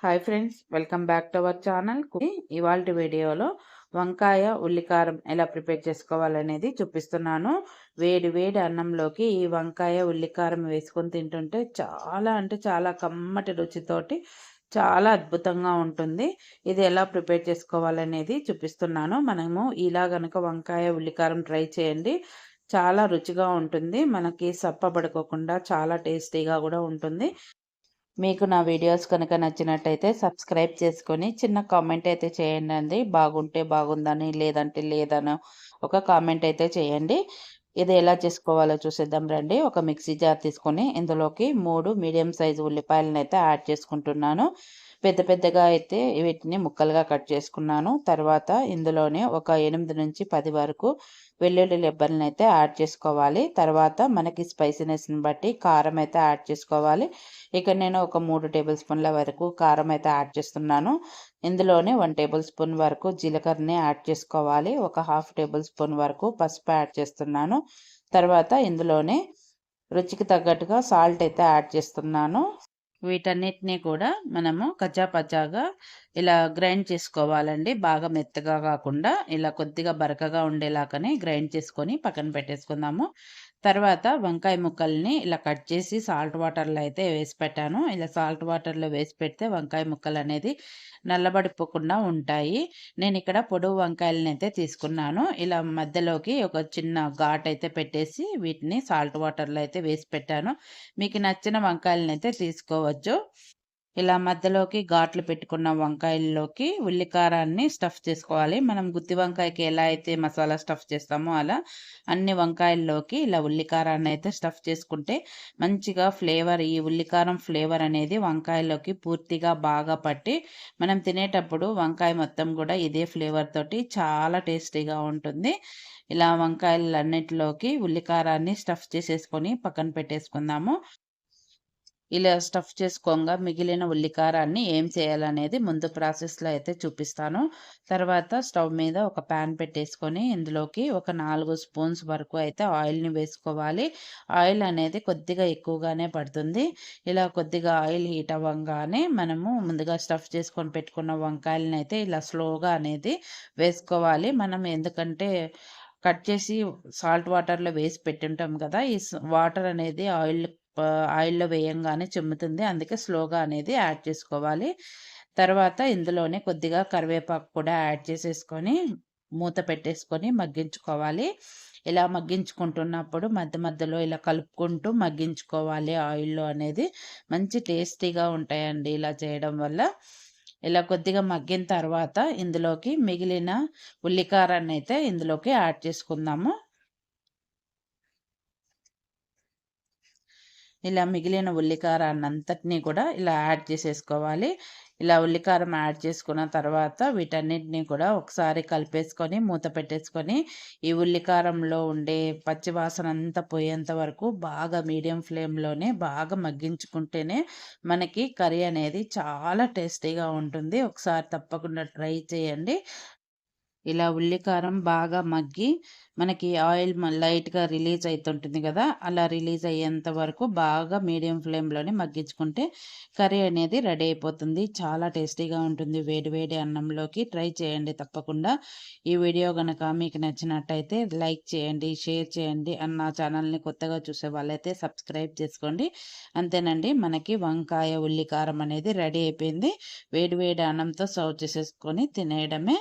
Hi friends, welcome back to our channel. ఇవాల్టి వీడియోలో వంకాయ ఉల్లికారం ఎలా ప్రిపేర్ చేసుకోవాలనేది చూపిస్తున్నాను. వేడి వేడి అన్నంలోకి ఈ వంకాయ ఉల్లికారం వేసుకొని తింటుంటే చాలా అంటే చాలా కమ్మటి రుచితోటి చాలా అద్భుతంగా ఉంటుంది. ఇది ఎలా ప్రిపేర్ చేసుకోవాలనేది చూపిస్తున్నాను. మనము ఇలా గనుక వంకాయ ఉల్లికారం ట్రై చేయండి, చాలా రుచిగా ఉంటుంది. మనకి సప్పబడుకోకుండా చాలా టేస్టీగా కూడా ఉంటుంది. మీకు నా వీడియోస్ కనుక నచ్చినట్టయితే సబ్స్క్రైబ్ చేసుకొని చిన్న కామెంట్ అయితే చేయండి. బాగుంటే బాగుందని, లేదంటే లేదని ఒక కామెంట్ అయితే చేయండి. ఇది ఎలా చేసుకోవాలో చూసేద్దాం రండి. ఒక మిక్సీ జార్ తీసుకొని ఇందులోకి 3 మీడియం సైజు ఉల్లిపాయలను అయితే యాడ్ చేసుకుంటున్నాను. పెద్ద పెద్దగా అయితే వీటిని ముక్కలుగా కట్ చేసుకున్నాను. తర్వాత ఇందులోనే ఒక 8 నుంచి 10 వరకు వెల్లుల్లి రెబ్బలను అయితే యాడ్ చేసుకోవాలి. తర్వాత మనకి స్పైసీనెస్ని బట్టి కారం అయితే యాడ్ చేసుకోవాలి. ఇక్కడ నేను ఒక 3 టేబుల్ స్పూన్ల వరకు కారం అయితే యాడ్ చేస్తున్నాను. ఇందులోనే 1 టేబుల్ స్పూన్ వరకు జీలకర్రని యాడ్ చేసుకోవాలి. ఒక హాఫ్ టేబుల్ స్పూన్ వరకు పసుపు యాడ్ చేస్తున్నాను. తర్వాత ఇందులోనే రుచికి తగ్గట్టుగా సాల్ట్ అయితే యాడ్ చేస్తున్నాను. వీటన్నిటిని కూడా మనము కచ్చాపచ్చాగా ఇలా గ్రైండ్ చేసుకోవాలండి. బాగా మెత్తగా కాకుండా ఇలా కొద్దిగా బరకగా ఉండేలాగానే గ్రైండ్ చేసుకొని పక్కన పెట్టేసుకుందాము. తర్వాత వంకాయ ముక్కల్ని ఇలా కట్ చేసి సాల్ట్ వాటర్లో అయితే వేసి పెట్టాను. ఇలా సాల్ట్ వాటర్లో వేసి పెడితే వంకాయ ముక్కలు అనేది నల్లబడిపోకుండా ఉంటాయి. నేను ఇక్కడ పొడవు వంకాయలని అయితే తీసుకున్నాను. ఇలా మధ్యలోకి ఒక చిన్న ఘాట్ అయితే పెట్టేసి వీటిని సాల్ట్ వాటర్లో అయితే వేసి పెట్టాను. మీకు నచ్చిన వంకాయలని అయితే తీసుకోవచ్చు. ఇలా మధ్యలోకి ఘాట్లు పెట్టుకున్న వంకాయల్లోకి ఉల్లికారాన్ని స్టఫ్ చేసుకోవాలి. మనం గుత్తి వంకాయకి ఎలా అయితే మసాలా స్టఫ్ చేస్తామో అలా అన్ని వంకాయల్లోకి ఇలా ఉల్లికారాన్ని అయితే స్టఫ్ చేసుకుంటే మంచిగా ఫ్లేవర్, ఈ ఉల్లికారం ఫ్లేవర్ అనేది వంకాయలోకి పూర్తిగా బాగా పట్టి మనం తినేటప్పుడు వంకాయ మొత్తం కూడా ఇదే ఫ్లేవర్ తోటి చాలా టేస్టీగా ఉంటుంది. ఇలా వంకాయలన్నిటిలోకి ఉల్లికారాన్ని స్టఫ్ చేసేసుకొని పక్కన పెట్టేసుకుందాము. ఇలా స్టఫ్ చేసుకోగా మిగిలిన ఉల్లికారాన్ని ఏం చేయాలనేది ముందు ప్రాసెస్లో అయితే చూపిస్తాను. తర్వాత స్టవ్ మీద ఒక ప్యాన్ పెట్టేసుకొని ఇందులోకి ఒక 4 స్పూన్స్ వరకు అయితే ఆయిల్ని వేసుకోవాలి. ఆయిల్ అనేది కొద్దిగా ఎక్కువగానే పడుతుంది. ఇలా కొద్దిగా ఆయిల్ హీట్ అవ్వగానే మనము ముందుగా స్టఫ్ చేసుకొని పెట్టుకున్న వంకాయలని అయితే ఇలా స్లోగా అనేది వేసుకోవాలి. మనం ఎందుకంటే కట్ చేసి సాల్ట్ వాటర్లో వేసి పెట్టుంటాం కదా, ఈ వాటర్ అనేది ఆయిల్‌లో వేయంగానే చిమ్ముతుంది. అందుకే స్లోగా అనేది యాడ్ చేసుకోవాలి. తర్వాత ఇందులోనే కొద్దిగా కరివేపాకు కూడా యాడ్ చేసేసుకొని మూత పెట్టేసుకొని మగ్గించుకోవాలి. ఇలా మగ్గించుకుంటున్నప్పుడు మధ్య మధ్యలో ఇలా కలుపుకుంటూ మగ్గించుకోవాలి ఆయిల్‌లో అనేది. మంచి టేస్టీగా ఉంటాయండి ఇలా చేయడం వల్ల. ఇలా కొద్దిగా మగ్గిన తర్వాత ఇందులోకి మిగిలిన ఉల్లికారాన్నయితే ఇందులోకి యాడ్ చేసుకుందాము. ఇలా మిగిలిన ఉల్లికారాన్నంతటిని కూడా ఇలా యాడ్ చేసేసుకోవాలి. ఇలా ఉల్లికారం యాడ్ చేసుకున్న తర్వాత వీటన్నిటిని కూడా ఒకసారి కలిపేసుకొని మూత పెట్టేసుకొని ఈ ఉల్లికారంలో ఉండే పచ్చి వాసన అంతా పోయేంత వరకు బాగా మీడియం ఫ్లేమ్‌లోనే బాగా మగ్గించుకుంటేనే మనకి కర్రీ అనేది చాలా టేస్టీగా ఉంటుంది. ఒకసారి తప్పకుండా ట్రై చేయండి. ఇలా ఉల్లికారం బాగా మగ్గి మనకి ఆయిల్ లైట్‌గా రిలీజ్ అయితుంటుంది గదా, అలా రిలీజ్ అయ్యేంత వరకు బాగా మీడియం ఫ్లేమ్‌లోనే మగ్గించుకుంటే కర్రీ అనేది రెడీ అయిపోతుంది. చాలా టేస్టీగా ఉంటుంది. వేడి వేడి అన్నంలోకి ట్రై చేయండి తప్పకుండా. ఈ వీడియో గనక మీకు నచ్చినట్టయితే లైక్ చేయండి, షేర్ చేయండి. అండ్ నా ఛానల్‌ని కొత్తగా చూసే వాళ్ళైతే సబ్స్క్రైబ్ చేసుకోండి. అంతేనండి, మనకి వంకాయ ఉల్లికారం అనేది రెడీ అయిపోయింది. వేడి వేడి అన్నంతో సర్వ్ చేసేసుకొని తినేయడమే.